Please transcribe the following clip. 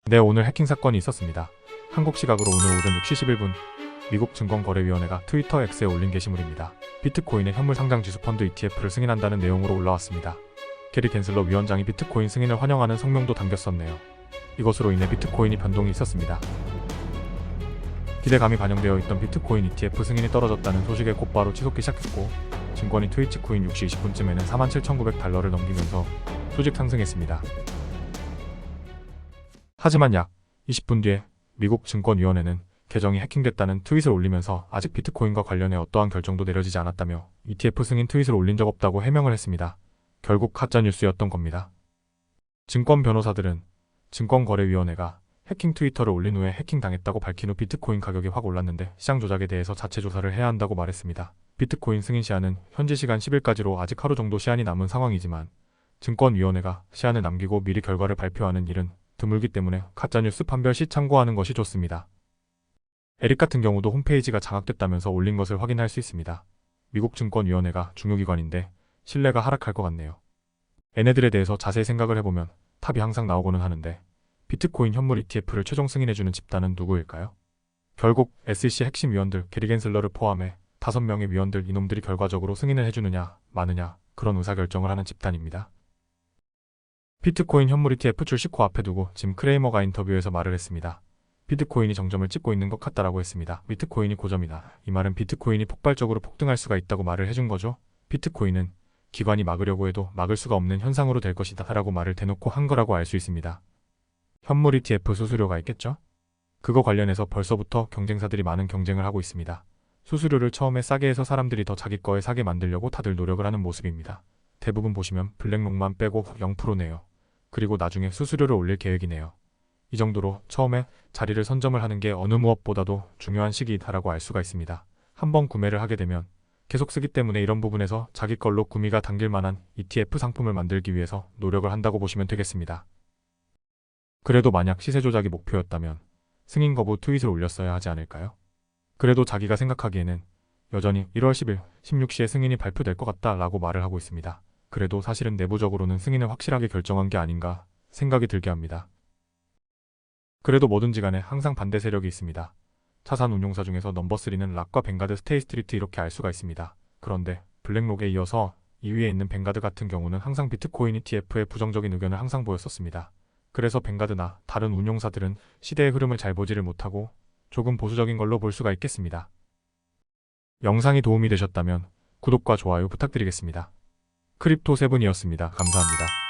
네, 오늘 해킹 사건이 있었습니다. 한국 시각으로 오늘 오전 6시 11분 미국 증권거래위원회가 트위터 X에 올린 게시물입니다. 비트코인의 현물 상장 지수 펀드 ETF를 승인한다는 내용으로 올라왔습니다. 게리 갠슬러 위원장이 비트코인 승인을 환영하는 성명도 담겼었네요. 이것으로 인해 비트코인이 변동이 있었습니다. 기대감이 반영되어 있던 비트코인 ETF 승인이 떨어졌다는 소식에 곧바로 치솟기 시작했고, 증권이 트위치 코인 6시 20분쯤에는 47,900달러를 넘기면서 소직 상승했습니다. 하지만 약 20분 뒤에 미국 증권위원회는 계정이 해킹됐다는 트윗을 올리면서 아직 비트코인과 관련해 어떠한 결정도 내려지지 않았다며 ETF 승인 트윗을 올린 적 없다고 해명을 했습니다. 결국 가짜뉴스였던 겁니다. 증권 변호사들은 증권거래위원회가 해킹 트위터를 올린 후에 해킹당했다고 밝힌 후 비트코인 가격이 확 올랐는데 시장 조작에 대해서 자체 조사를 해야 한다고 말했습니다. 비트코인 승인 시한은 현지 시간 10일까지로 아직 하루 정도 시한이 남은 상황이지만 증권위원회가 시한을 남기고 미리 결과를 발표하는 일은 드물기 때문에 가짜뉴스 판별 시 참고하는 것이 좋습니다. 에릭 같은 경우도 홈페이지가 장악됐다면서 올린 것을 확인할 수 있습니다. 미국 증권위원회가 중요기관인데 신뢰가 하락할 것 같네요. 얘네들에 대해서 자세히 생각을 해보면 탑이 항상 나오고는 하는데 비트코인 현물 ETF를 최종 승인해주는 집단은 누구일까요? 결국 SEC 핵심 위원들 게리 갠슬러를 포함해 5명의 위원들 이놈들이 결과적으로 승인을 해주느냐 마느냐 그런 의사결정을 하는 집단입니다. 비트코인 현물 ETF 출시 코앞에 두고 짐 크레이머가 인터뷰에서 말을 했습니다. 비트코인이 정점을 찍고 있는 것 같다라고 했습니다. 비트코인이 고점이다. 이 말은 비트코인이 폭발적으로 폭등할 수가 있다고 말을 해준 거죠. 비트코인은 기관이 막으려고 해도 막을 수가 없는 현상으로 될 것이다 라고 말을 대놓고 한 거라고 알 수 있습니다. 현물 ETF 수수료가 있겠죠? 그거 관련해서 벌써부터 경쟁사들이 많은 경쟁을 하고 있습니다. 수수료를 처음에 싸게 해서 사람들이 더 자기 거에 사게 만들려고 다들 노력을 하는 모습입니다. 대부분 보시면 블랙록만 빼고 0%네요. 그리고 나중에 수수료를 올릴 계획이네요. 이 정도로 처음에 자리를 선점을 하는 게 어느 무엇보다도 중요한 시기이다라고 알 수가 있습니다. 한번 구매를 하게 되면 계속 쓰기 때문에 이런 부분에서 자기 걸로 구미가 당길 만한 ETF 상품을 만들기 위해서 노력을 한다고 보시면 되겠습니다. 그래도 만약 시세 조작이 목표였다면 승인 거부 트윗을 올렸어야 하지 않을까요? 그래도 자기가 생각하기에는 여전히 1월 10일 16시에 승인이 발표될 것 같다 라고 말을 하고 있습니다. 그래도 사실은 내부적으로는 승인을 확실하게 결정한 게 아닌가 생각이 들게 합니다. 그래도 뭐든지 간에 항상 반대 세력이 있습니다. 차산 운용사 중에서 넘버3는 락과 뱅가드 스테이스트리트 이렇게 알 수가 있습니다. 그런데 블랙록에 이어서 2위에 있는 뱅가드 같은 경우는 항상 비트코인 ETF에 부정적인 의견을 항상 보였었습니다. 그래서 뱅가드나 다른 운용사들은 시대의 흐름을 잘 보지를 못하고 조금 보수적인 걸로 볼 수가 있겠습니다. 영상이 도움이 되셨다면 구독과 좋아요 부탁드리겠습니다. 크립토7이었습니다. 감사합니다.